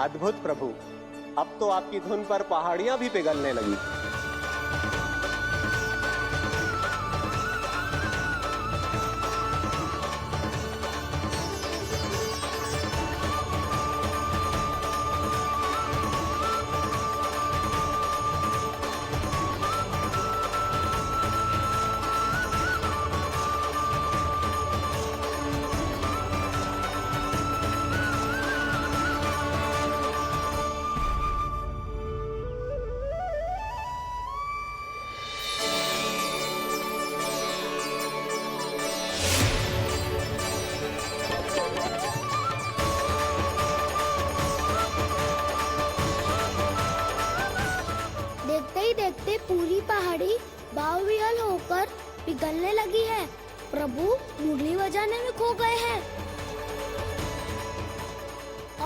अद्भुत प्रभु, अब तो आपकी धुन पर पहाड़ियां भी पिघलने लगी। देखते ही देखते पूरी पहाड़ी बावविहल होकर पिघलने लगी है। प्रभु मुरली बजाने में खो गए हैं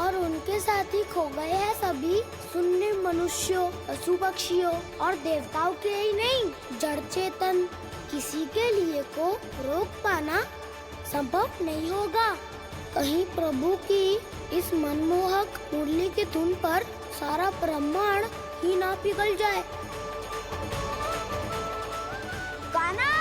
और उनके साथ ही खो गए हैं सभी सुनने मनुष्यों, पशु पक्षियों और देवताओं के ही नहीं, जड़ चेतन किसी के लिए को रोक पाना संभव नहीं होगा। कहीं प्रभु की इस मनमोहक मुरली की धुन पर सारा ब्रह्मांड ही ना पिघल जाए। गाना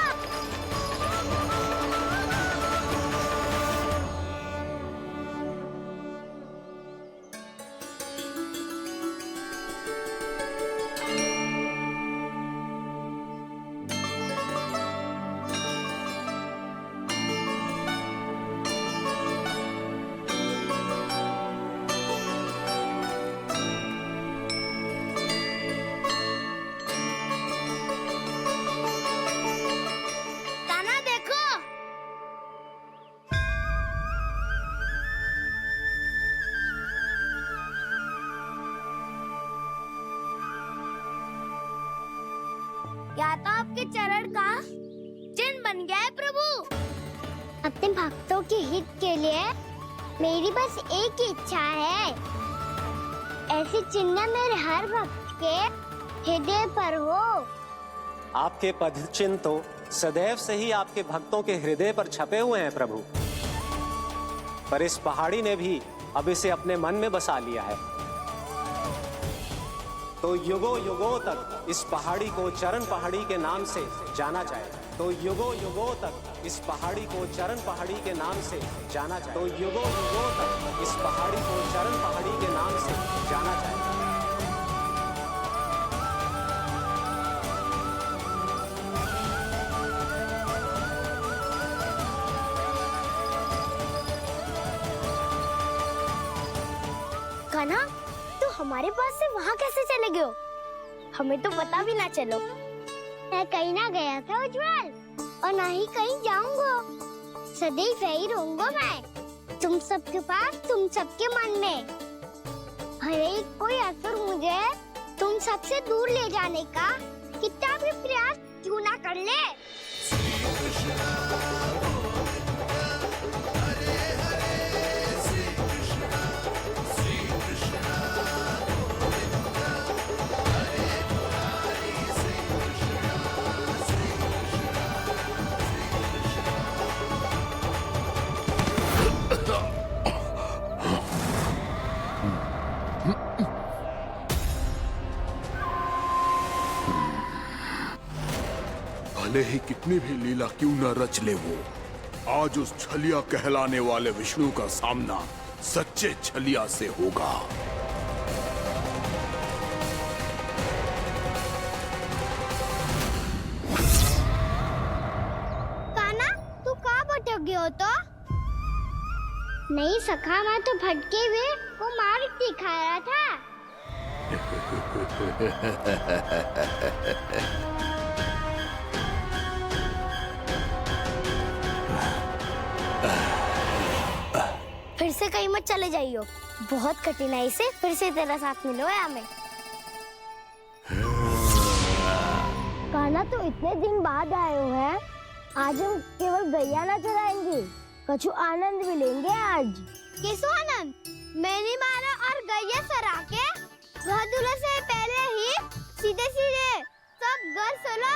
या तो आपके चरण का चिन्ह बन गया है प्रभु। अपने भक्तों के हित के लिए मेरी बस एक ही इच्छा है, ऐसी चिन्ह मेरे हर भक्त के हृदय पर हो। आपके पद चिन्ह तो सदैव से ही आपके भक्तों के हृदय पर छपे हुए हैं प्रभु, पर इस पहाड़ी ने भी अब इसे अपने मन में बसा लिया है। तो युगों युगों तक इस पहाड़ी को चरण पहाड़ी के नाम से जाना जाए। तो युगों युगों तक इस पहाड़ी को चरण पहाड़ी के नाम से जाना जाए। तो युगों युगों तक इस पहाड़ी को चरण पहाड़ी के नाम से जाना जाए। कान्हा, तो हमारे पास से वहाँ कैसे चले गए हो? हमें तो पता भी ना चलो। मैं कहीं ना गया था उज्जवल, और ना ही कहीं जाऊंगा। सदैव यही रहूंगा मैं, तुम सबके पास, तुम सबके मन में। हर एक कोई असर मुझे तुम सबसे दूर ले जाने का कितना भी प्रयास क्यों ना कर ले। भले ही कितनी भी लीला क्यों न रच ले वो, आज उस छलिया कहलाने वाले विष्णु का सामना सच्चे छलिया से होगा। कान्हा, तू कहाँ भटक गए हो तो? नहीं सखा, मैं तो भटके हुए वो मार्ग दिखा रहा था। फिर से कहीं मत चले जाइयो, बहुत कठिनाई से फिर से तेरा साथ मिलो है हमें। कान्हा, तो इतने दिन बाद आए हो हैं, आज हम केवल गैया ना चराएंगे, कछु आनंद भी लेंगे आज। किसो आनंद? मैंने मारा और गैया चरा के वह दूल्हे से पहले ही सीधे सीधे सब घर चलो।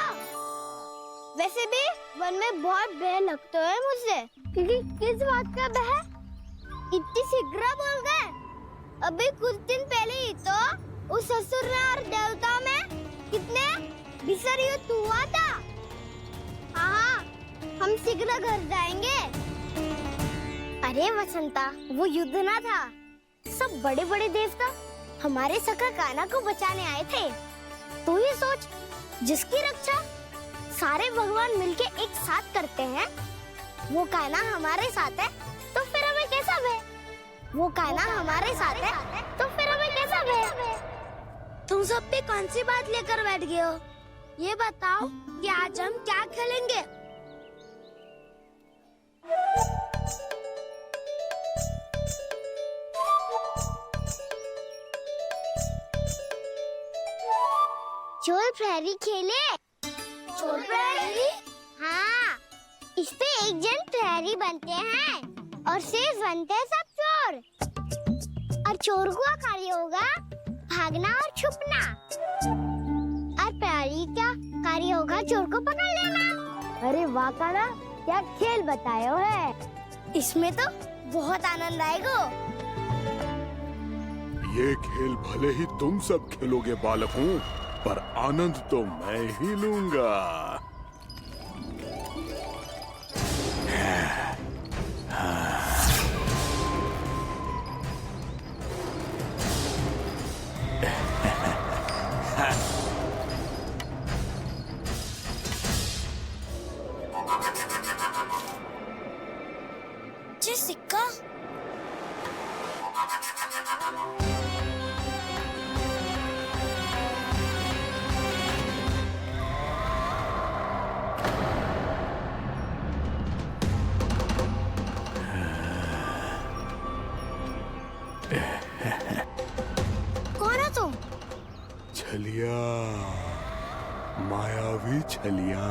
वैसे भी वन में बहुत भय लगता है मुझे। क्योंकि किस बात का भय? इतनी शीघ्र बोल गए। अभी कुछ दिन पहले ही तो उस ससुर में और देवता में कितने भीषण युद्ध हुआ था। हाँ, हम शीघ्र घर जाएंगे। अरे वसंता, वो युद्ध ना था, सब बड़े बड़े देवता हमारे सखा कान्हा को बचाने आए थे। तू ही सोच, जिसकी रक्षा सारे भगवान मिलके एक साथ करते हैं, वो कान्हा हमारे साथ है तो फिर हमें कैसा भय? वो कान्हा हमारे साथ है तो फिर हमें कैसा भय? तुम सब पे कौन सी बात लेकर बैठ गए हो? ये बताओ कि आज हम क्या खेलेंगे? चोर प्रहरी खेले। चोर प्रहरी? हाँ, इस पे एक जन प्रहरी बनते हैं और शेष बनते हैं सब चोर। और चोर का कार्य होगा भागना और छुपना, और प्रहरी का कार्य होगा चोर को पकड़ लेना। अरे वाह कान्हा, क्या खेल बताया है। इसमें तो बहुत आनंद आएगा। ये खेल भले ही तुम सब खेलोगे बालकों, पर आनंद तो मैं ही लूंगा। ये सिक्का कौन हो तुम? छलिया, मायावी छलिया।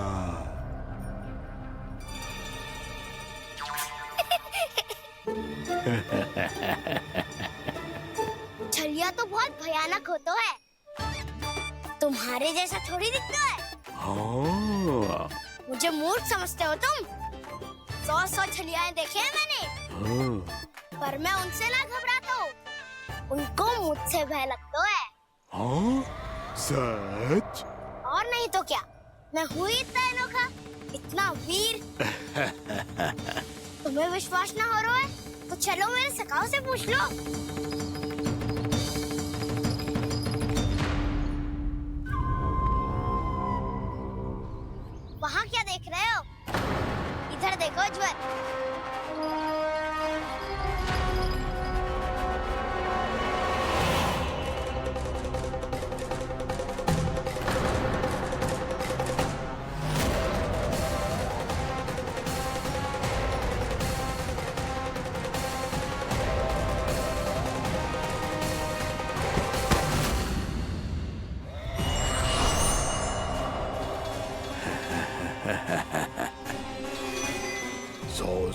छलिया तो बहुत भयानक होता है, तुम्हारे जैसा थोड़ी दिखता है। हाँ। मुझे मूर्ख समझते हो तुम? 100 छलियाएं देखे हैं मैंने। हाँ। पर मैं उनसे ना घबराता हूँ, उनको मुझसे भय लगता है। हाँ? सच? और नहीं तो क्या, मैं हूँ इतना अनोखा, इतना वीर। तुम्हें विश्वास ना हो रहा है तो चलो मेरे सखाओं से पूछ लो। वहाँ क्या देख रहे हो? इधर देखो उज्जवल।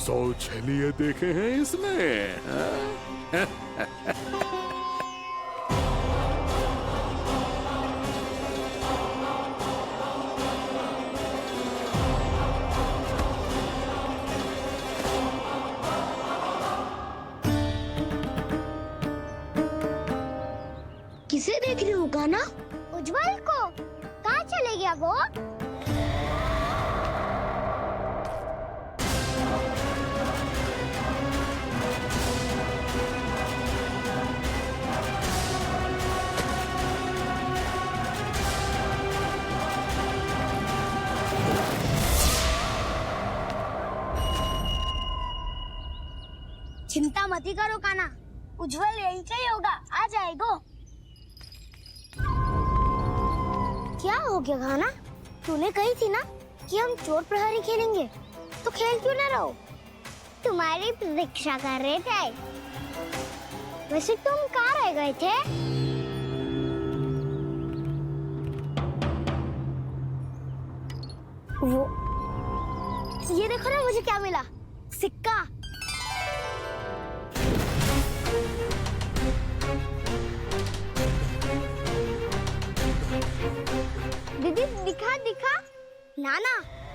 सौ छलिए देखे हैं इसने। हाँ? किसे देख रही हो कान्हा? उज्जवल को। कहाँ चले गया वो? चिंता मत करो कान्हा, उज्जवल यहीं से ही होगा, आ जाएगा। क्या हो गया कान्हा? तूने कही थी ना कि हम चोर प्रहरी खेलेंगे, तो खेल क्यों ना रहो? तुम्हारी प्रतीक्षा कर रहे थे। वैसे तुम कहाँ रह गए थे? वो ये देखो ना, मुझे क्या मिला? सिक्का। दीदी दिखा दिखा। ना ना,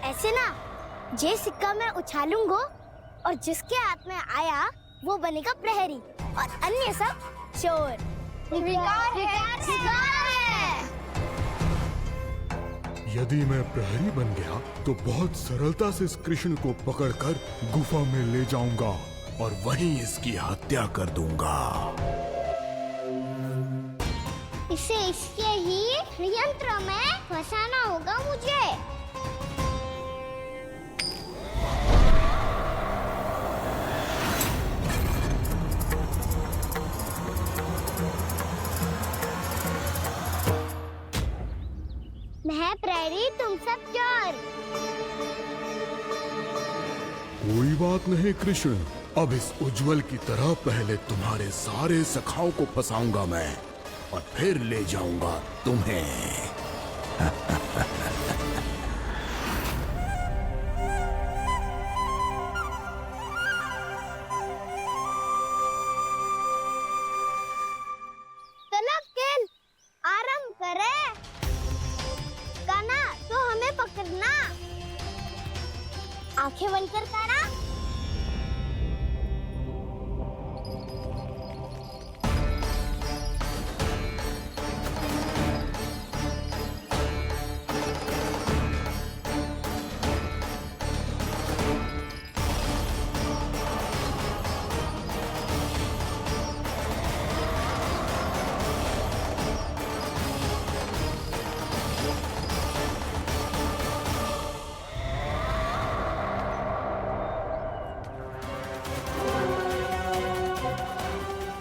ऐसे ना। ये सिक्का मैं उछालूंगा और जिसके हाथ में आया वो बनेगा प्रहरी और अन्य सब चोर। स्वीकार है। यदि मैं प्रहरी बन गया तो बहुत सरलता से इस कृष्ण को पकड़कर गुफा में ले जाऊंगा और वहीं इसकी हत्या कर दूंगा। इसे इसके ही यंत्र में फंसाना होगा मुझे। मैं प्रहरी, तुम सब चोर। कोई बात नहीं कृष्ण, अब इस उज्जवल की तरह पहले तुम्हारे सारे सखाओं को फंसाऊंगा मैं और फिर ले जाऊंगा तुम्हें। चलो खेल आरंभ करें। कान्हा, तो हमें पकड़ना। आंखें बंद कर कान्हा।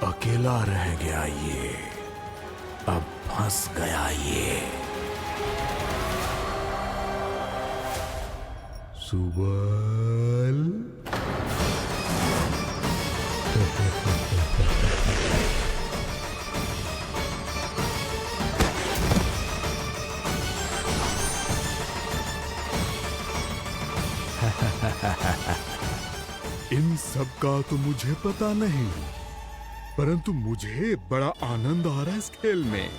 अकेला रह गया ये, अब फंस गया ये। सुबल। इन सब का तो मुझे पता नहीं, परंतु मुझे बड़ा आनंद आ रहा है इस खेल में।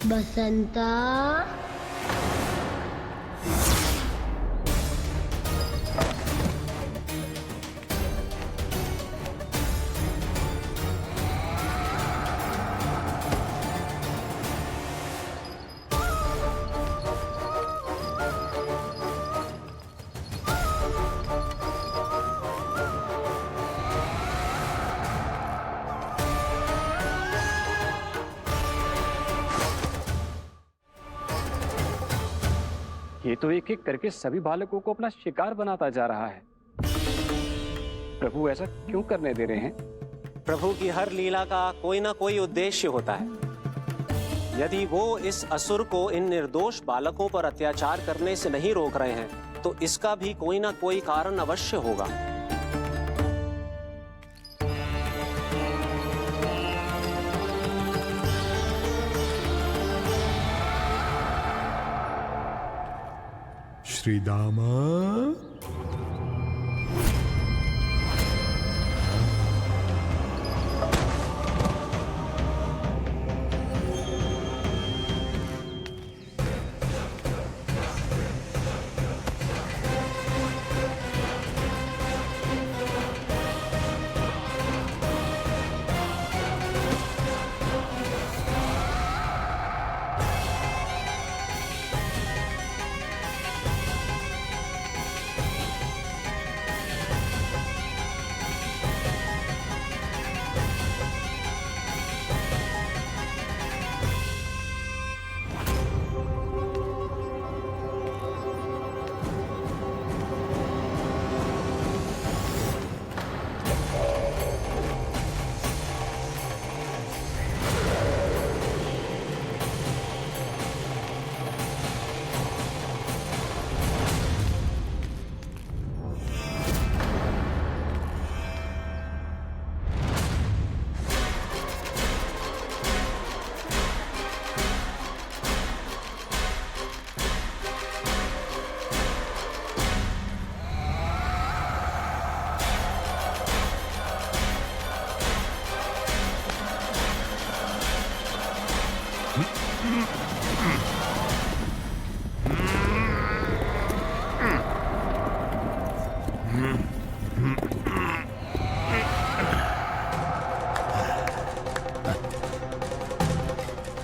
बसंता, ये तो एक एक करके सभी बालकों को अपना शिकार बनाता जा रहा है। प्रभु ऐसा क्यों करने दे रहे हैं? प्रभु की हर लीला का कोई ना कोई उद्देश्य होता है। यदि वो इस असुर को इन निर्दोष बालकों पर अत्याचार करने से नहीं रोक रहे हैं तो इसका भी कोई ना कोई कारण अवश्य होगा। श्री दामा,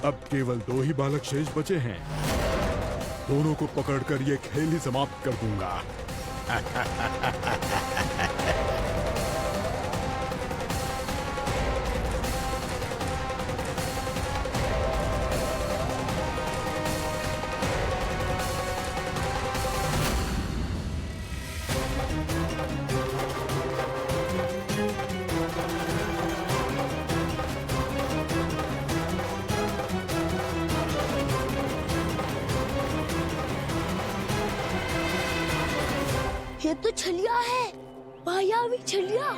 अब केवल 2 ही बालक शेष बचे हैं। दोनों को पकड़कर ये खेल ही समाप्त कर दूंगा। ये तो छलिया है, मायावी छलिया।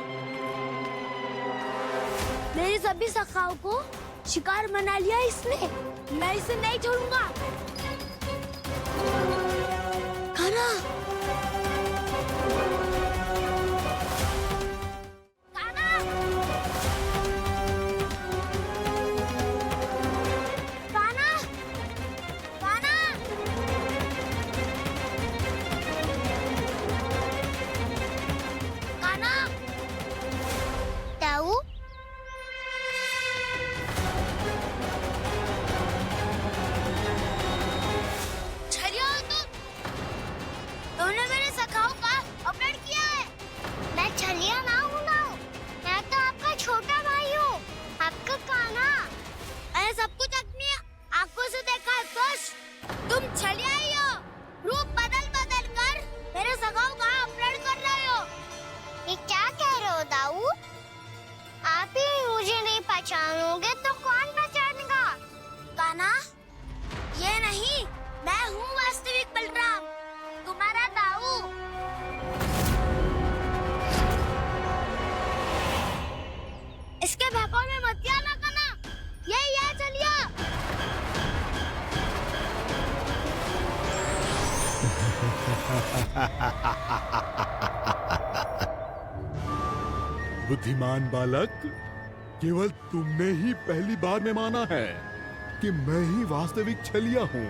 मेरे सभी सखाओं को शिकार बना लिया इसने। मैं इसे नहीं छोड़ूंगा। कान्हा, कान्हा, कान्हा, कान्हा। कान्हा, ताऊ, छलिया हो तुम? तुमने मेरे सखाओं का अपहरण किया है। मैं छलिया ना हूँ ना, मैं तो आपका छोटा भाई हूँ, आपका कान्हा। मैंने सब कुछ अपनी आंखों से देखा है। बस तुम छलिया ही हो। रूप बदल बदल कर मेरे सखाओं का अपहरण कर रहे हो। ये क्या कह रहे हो दाऊ? आप ही मुझे नहीं पहचानोगे तो कौन पहचानेगा? कान्हा, ये नहीं, मैं हूँ वास्तविक बलराम, तुम्हारा दाऊ। इसके बहकावे में मत आना कान्हा, ये चलिए। बुद्धिमान बालक, केवल तुमने ही पहली बार में माना है कि मैं ही वास्तविक छलिया हूँ।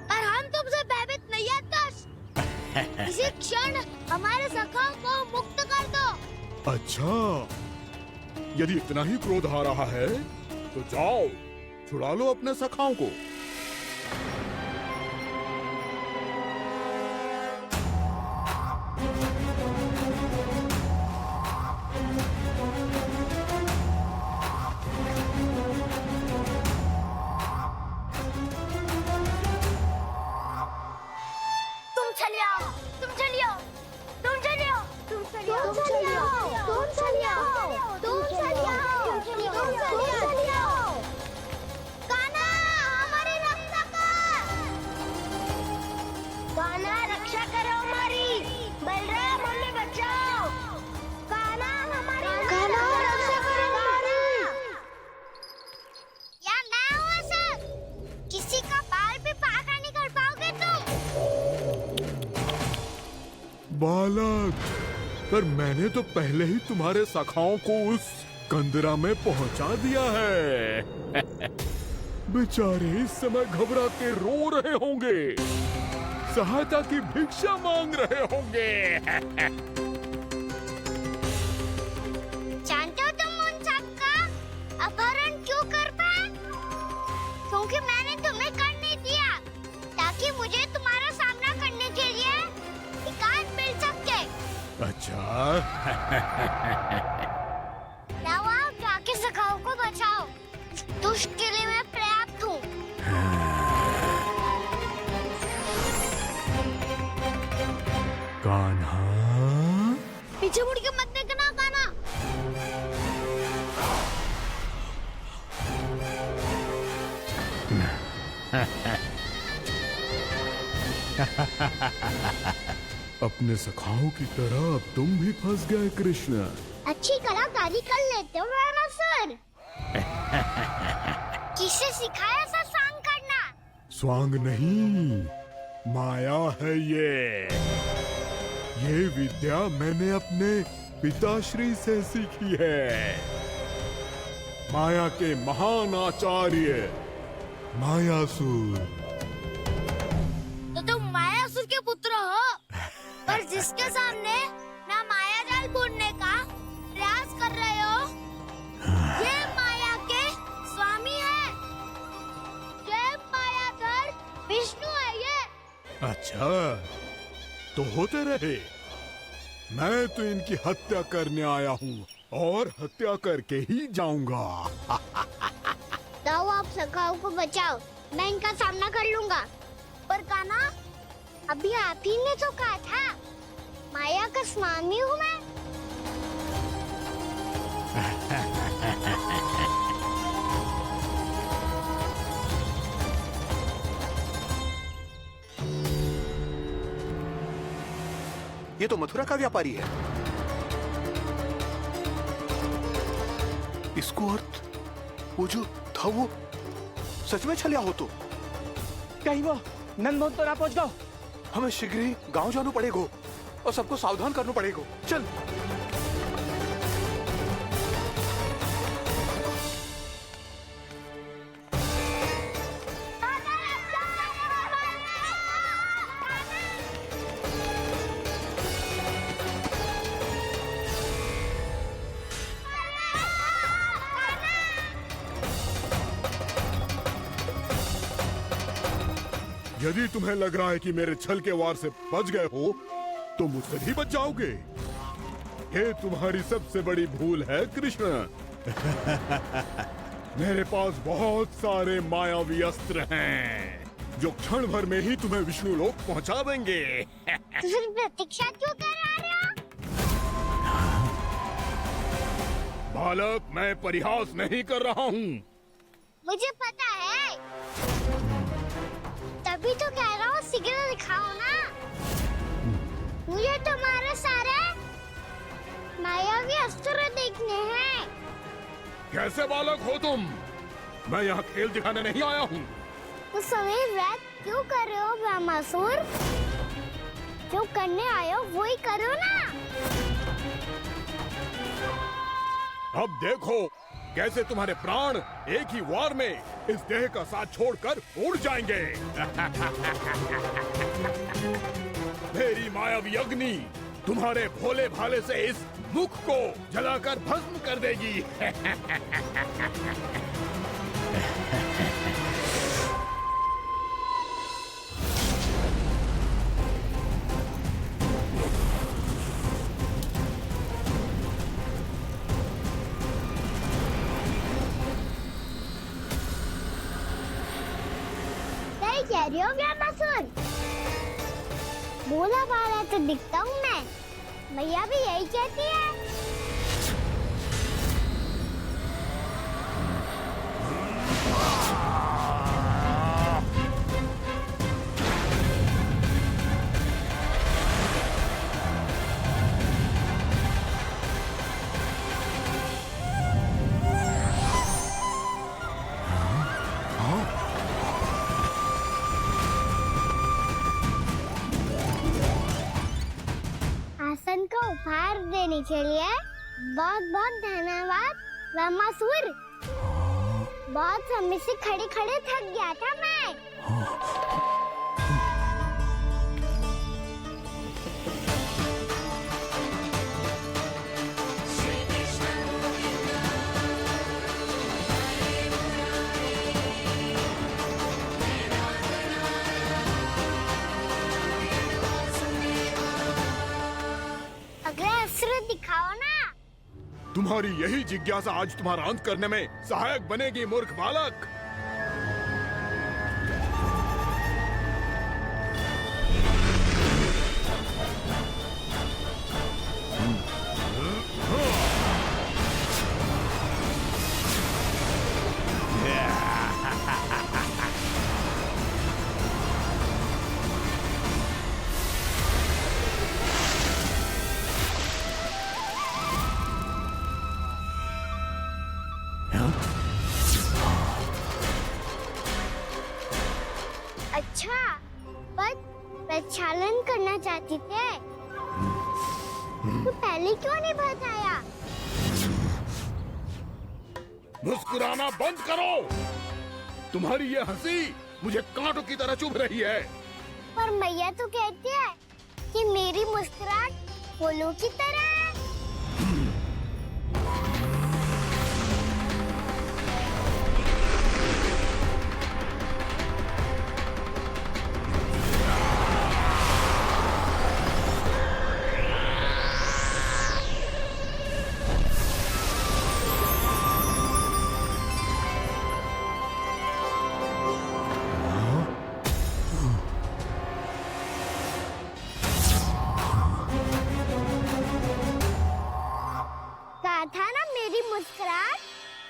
पर हम तुमसे भयभीत नहीं है दस। इसी क्षण हमारे सखाओं को मुक्त कर दो। अच्छा, यदि इतना ही क्रोध आ रहा है तो जाओ, छुड़ा लो अपने सखाओं को। तुम चलिए आओ, तुम चलिए आओ, तुम चलिए आओ, तुम चलिए आओ, तुम चलिए आओ, तुम चलिए आओ, तुम चलिए आओ, तुम चलिए आओ। कान्हा, हमारी रक्षा कर। कान्हा, रक्षा करो हमारी। बलराम, हमें बचाओ। कान्हा, हमारी रक्षा करो हमारी। यार मैं हूँ सर, किसी का बाल भी पाका नहीं कर पाओगे तुम। बालक, पर मैंने तो पहले ही तुम्हारे सखाओं को उस कंदरा में पहुंचा दिया है। बेचारे इस समय घबरा के रो रहे होंगे, सहायता की भिक्षा मांग रहे होंगे। जानते हो तुम उन सबका अपहरण क्यों कर पाए? क्योंकि मैंने तुम्हें कर नहीं दिया, ताकि मुझे तुम्हारा सामना करने के लिए एकांत मिल सके। अच्छा। जाओ, आप जाके सखाओं को बचाओ। दुष्ट के लिए मैं पर्याप्त हूँ। कान्हा, पीछे मुड़ के मत देखना कान्हा। अपने सखाओं की तरह अब तुम भी फंस गए कृष्ण। अच्छी कलाकारी कर लेते हो मेरा सर। किसे सिखाया ऐसा सांग करना? स्वांग नहीं, माया है ये विद्या मैंने अपने पिताश्री से सीखी है। माया के महान आचार्य मायासुर। तो तुम मायासुर के पुत्र हो, पर जिसके सामने मैं माया जाल बुनने का प्रयास कर रहे हो, ये माया के स्वामी है। अच्छा, तो होते रहे। मैं तो इनकी हत्या करने आया हूँ और हत्या करके ही जाऊंगा। जाओ, आप सखाओ को बचाओ, मैं इनका सामना कर लूंगा। पर काना, अभी आप ही ने तो कहा था माया का स्वामी हूँ मैं। ये तो मथुरा का व्यापारी है। इसको अर्थ वो जो था वो सच में छलिया हो तो कहीं वो नंदमोहन तो ना पहुंच गो। हमें शीघ्र ही गांव जाना पड़ेगा और सबको सावधान करना पड़ेगा। चल। यदि तुम्हें लग रहा है कि मेरे छल के वार से बच गए हो तो मुझसे भी बच जाओगे। ये तुम्हारी सबसे बड़ी भूल है कृष्ण। मेरे पास बहुत सारे मायावी अस्त्र हैं जो क्षण भर में ही तुम्हें विष्णु लोक पहुंचा देंगे। तो फिर प्रतीक्षा क्यों कर रहे हो? बालक, मैं परिहास नहीं कर रहा हूँ। मुझे पता है, तभी तो कह रहा हूँ शीघ्र दिखाओ ना। मुझे तुम्हारे सारे मायावी अस्त्र देखने हैं। कैसे बालक हो तुम? मैं यहाँ खेल दिखाने नहीं आया हूँ। तो समय व्यर्थ क्यों कर रहे हो ब्रह्मासुर? जो करने आए हो वो ही करो ना। अब देखो कैसे तुम्हारे प्राण एक ही वार में इस देह का साथ छोड़कर उड़ जाएंगे। मेरी मायावी अग्नि तुम्हारे भोले भाले से इस मुख को जलाकर भस्म कर देगी। सही कह रही हो ब्रह्मासुर। भोला भाला तो दिखता हूँ मैं, मैया भी यही कहती है। आसन को उपहार देने के लिए बहुत बहुत धन्यवाद ब्रह्मासुर। बहुत समय से खड़े खड़े थक गया था मैं। अगला अस्त्र दिखाओ ना। तुम्हारी यही जिज्ञासा आज तुम्हारा अंत करने में सहायक बनेगी मूर्ख बालक। अच्छा, पर प्रक्षालन करना चाहती थे तो पहले क्यों नहीं बताया? मुस्कुराना बंद करो। तुम्हारी ये हंसी मुझे कांटों की तरह चुभ रही है। पर मैया तो कहती है कि मेरी मुस्कुराहट फूलों की तरह है।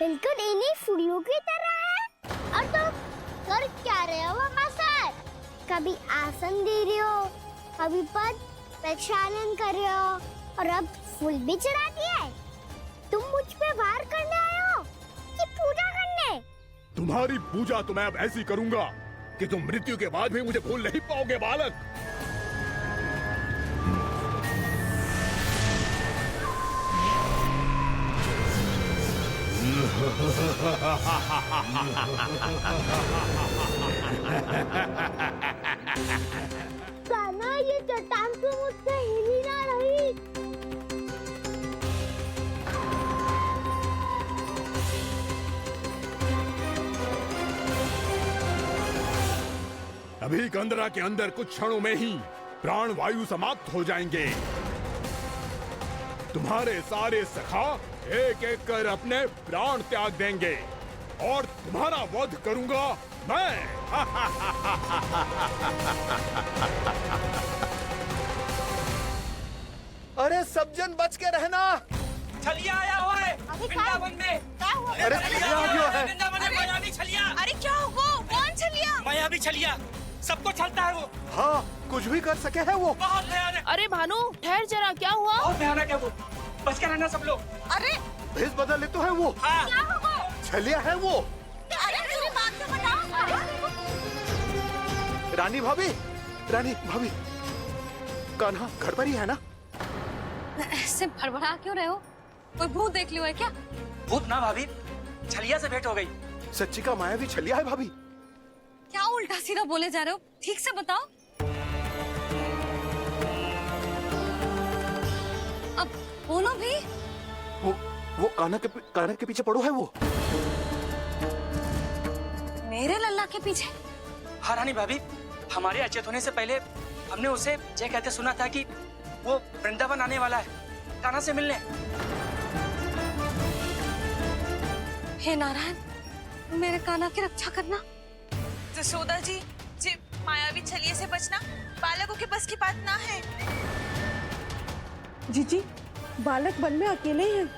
बिल्कुल इन्हीं फूलों की तरह है। और तुम कर क्या रहे हो मामा सर? कभी आसन दे रहे हो, कभी पद प्रक्षालन कर रहे हो और अब फूल भी चढ़ा दिया है। तुम मुझ पे वार करने आए हो कि पूजा करने? तुम्हारी पूजा तो मैं अब ऐसी करूंगा कि तुम मृत्यु के बाद भी मुझे भूल नहीं पाओगे बालक। कान्हा, ये चट्टान तो मुझसे हिल ही ना रही। अभी कंदरा के अंदर कुछ क्षणों में ही प्राण वायु समाप्त हो जाएंगे। तुम्हारे सारे सखा एक एक कर अपने प्राण त्याग देंगे और तुम्हारा वध करूंगा मैं। अरे सब जन बच के रहना। छलिया आया हुआ है वृंदावन में। अरे छलिया आ गया है। वृंदावन में मायावी छलिया। अरे क्या हुआ? कौन छलिया? मायावी छलिया, सबको छलता है वो। हाँ, कुछ भी कर सके है वो। बहुत भयानक। अरे भानु ठहर जरा, क्या हुआ? बहुत भयानक है वो, बच के रहना सब लोग। अरे भेष बदल ले तो है वो। हाँ। क्या हुआ? छलिया है वो। अरे मेरी बात तो बताओ। रानी भाभी, रानी भाभी, कान्हा घर पर ही है ना? ऐसे भड़बड़ा क्यों रहे हो? कोई भूत देख लियो है क्या? भूत ना भाभी, छलिया से भेंट हो गई। सच्ची का मायावी छलिया है भाभी। क्या उल्टा सीधा बोले जा रहे हो? ठीक से बताओ। अब बोलो भी। वो कान्हा के पीछे पड़ो है वो। मेरे लल्ला के पीछे? हाँ रानी भाभी, हमारे अचेत होने से पहले हमने उसे ये कहते सुना था कि वो वृंदावन आने वाला है कान्हा से मिलने। हे नारायण, मेरे कान्हा की रक्षा करना। जशोदा जी, मायावी छलिए से बचना बालकों के बस की बात ना है। जीजी, बालक वन में अकेले हैं।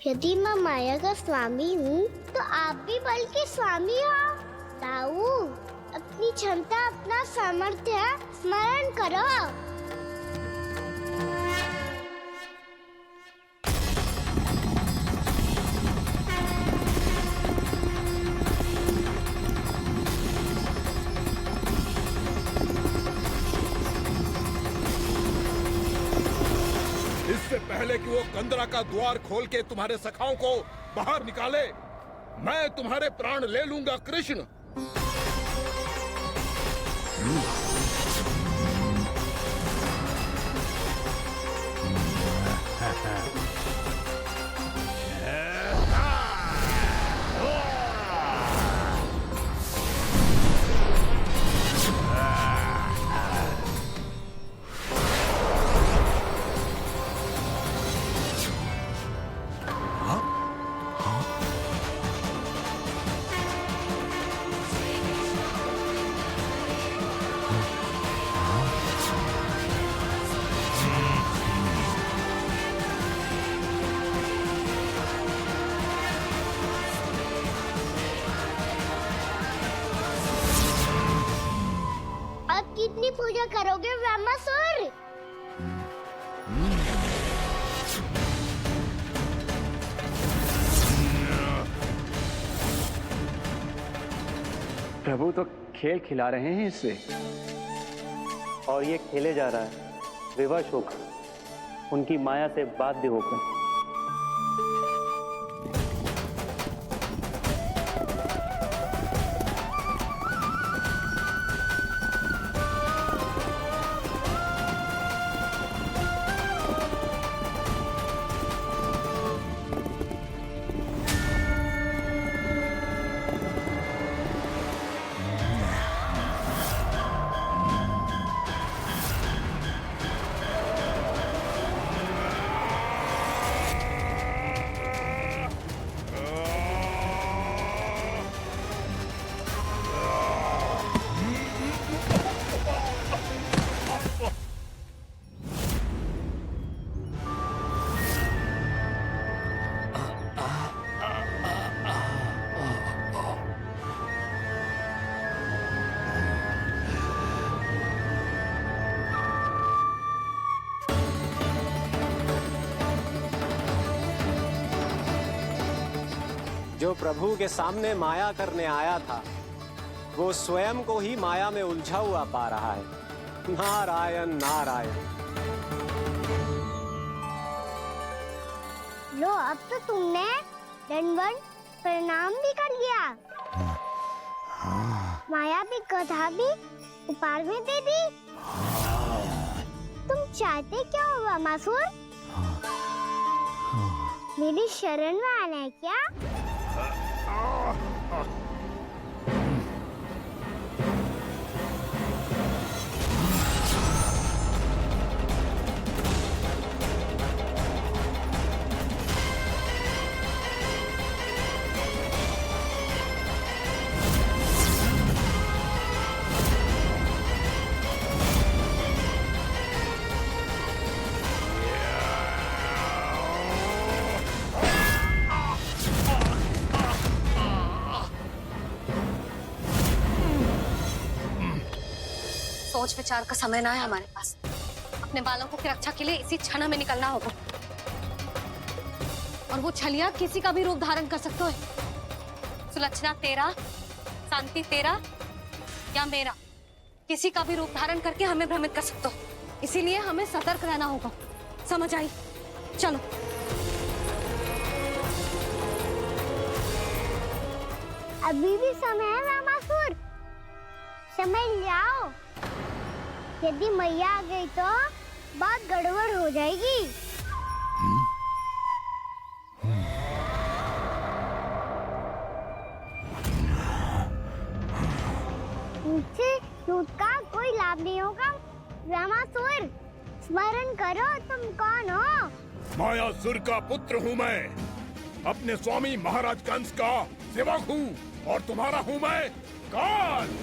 यदि मैं माया का स्वामी हूँ तो आप भी बल के स्वामी हो। ताऊ, अपनी क्षमता, अपना सामर्थ्य स्मरण करो। इससे पहले कि वो कंदरा का द्वार खोल के तुम्हारे सखाओं को बाहर निकाले, मैं तुम्हारे प्राण ले लूंगा कृष्ण। कितनी पूजा करोगे ब्रह्मासुर? प्रभु तो खेल खिला रहे हैं इससे, और ये खेले जा रहा है विवश होकर, उनकी माया से बाध्य होकर। जो प्रभु के सामने माया करने आया था वो स्वयं को ही माया में उलझा हुआ पा रहा है। नारायण नारायण। लो अब तो तुमने दंडवत प्रणाम भी कर लिया, माया भी कथा भी उपहार में दे दी। तुम चाहते क्या हो वामासुर? मेरी शरण में आना है क्या? सोच विचार का समय ना है हमारे पास। अपने बालकों की रक्षा के लिए इसी क्षण में निकलना होगा। और वो छलिया किसी का भी रूप धारण कर सकते है। सुलक्षणा तेरा, शांति तेरा या मेरा, किसी का भी रूप धारण करके हमें भ्रमित कर सकते हो। इसीलिए हमें सतर्क रहना होगा। समझ आई? चलो। अभी भी समय है रामासुर, समझ जाओ। यदि मैया आ गई तो बात गड़बड़ हो जाएगी। मुझसे दूध का कोई लाभ नहीं होगा। रामासुर, स्मरण करो तुम कौन हो? मायासुर का पुत्र हूँ मैं, अपने स्वामी महाराज कंस का सेवक हूँ, और तुम्हारा हूँ मैं काल।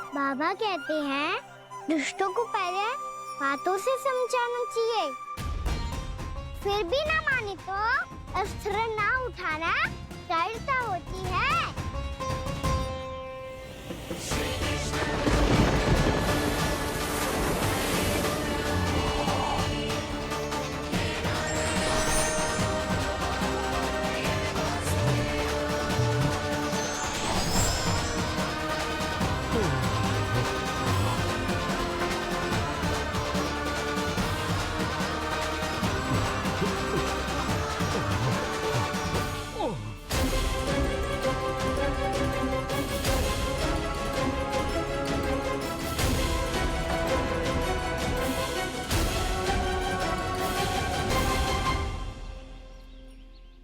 बाबा कहते हैं दुष्टों को पहले बातों से समझाना चाहिए, फिर भी ना माने तो अस्त्र ना उठाना दृढ़ता होती है।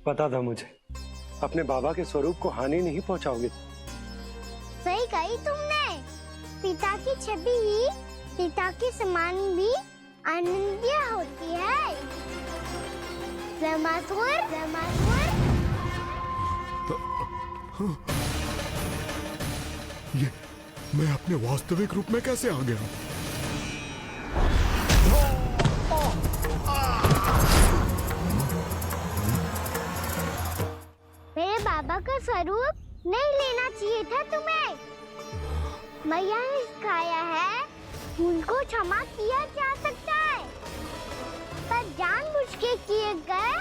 पता था मुझे, अपने बाबा के स्वरूप को हानि नहीं पहुंचाओगे। सही कही तुमने। पिता की छवि ही पिता के समान भी अनन्य होती है। रामासुर, रामासुर। ये मैं अपने वास्तविक रूप में कैसे आ गया? मेरे बाबा का स्वरूप नहीं लेना चाहिए था तुम्हें। मैया ने सिखाया है उनको क्षमा किया जा सकता है, पर जानबूझ के किए गए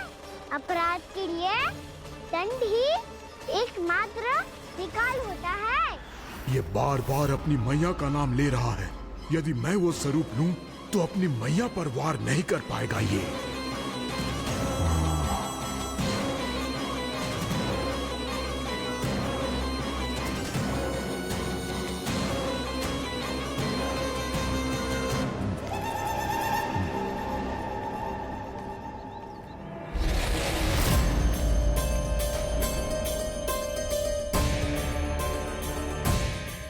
अपराध के लिए दंड ही एकमात्र विकल्प होता है। ये बार बार अपनी मैया का नाम ले रहा है। यदि मैं वो स्वरूप लूं तो अपनी मैया पर वार नहीं कर पाएगा ये।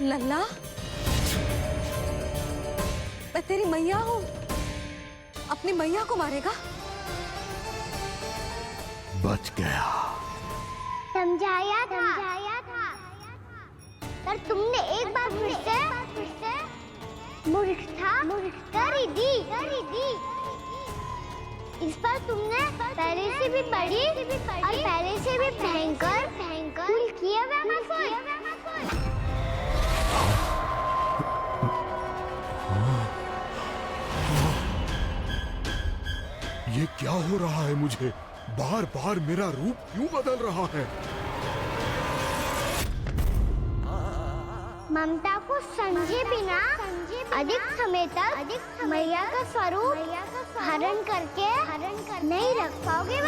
लल्ला, मैं तेरी मैया हूँ, अपनी मैया को मारेगा? बच गया। समझाया था पर तुमने एक बार फिर से मूर्खता कर ही दी। इस पर तुमने पहले से भी बड़ी और पहले से भी भयंकर भूल किया ये क्या हो रहा है? मुझे बार बार मेरा रूप क्यों बदल रहा है? ममता को समझे बिना अधिक समय तक मैया का स्वरूप हरण करके नहीं रख पाओगे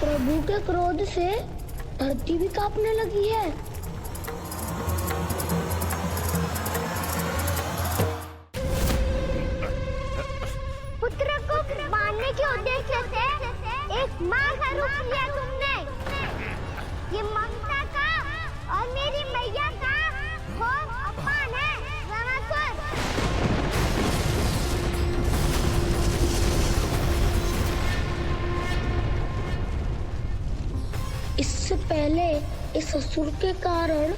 प्रभु के क्रोध से धरती भी कांपने लगी है। पुत्र को मारने के उद्देश्य से एक माँ का रूप लिया तुमने। ये ममता का और मेरी मैया का घोर अपमान है रावणासुर। इससे पहले इस असुर के कारण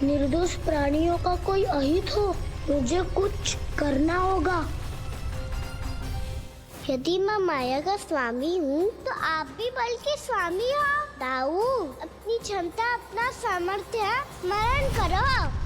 निर्दोष प्राणियों का कोई अहित हो, मुझे कुछ करना होगा। यदि मैं माया का स्वामी हूँ तो आप भी बल के स्वामी हो। दाऊ, अपनी क्षमता, अपना सामर्थ्य स्मरण करो।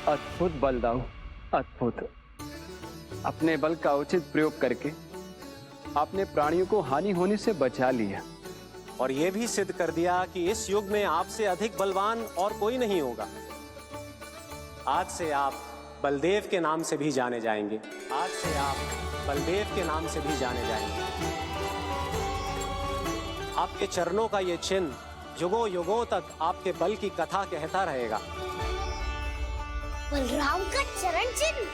अद्भुत बल दाऊ, अद्भुत। अपने बल का उचित प्रयोग करके आपने प्राणियों को हानि होने से बचा लिया और ये भी सिद्ध कर दिया कि इस युग में आपसे अधिक बलवान और कोई नहीं होगा। आज से आप बलदेव के नाम से भी जाने जाएंगे। आज से आप बलदेव के नाम से भी जाने जाएंगे। आपके चरणों का ये चिन्ह युगों युगों तक आपके बल की कथा कहता रहेगा। बलराम का चरण चिन्ह।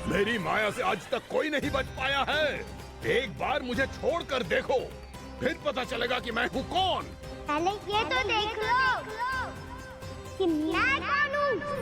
मेरी माया से आज तक कोई नहीं बच पाया है। एक बार मुझे छोड़कर देखो, फिर पता चलेगा कि मैं हूँ कौन। पहले ये तो देख लो कि मैं कौन हूँ।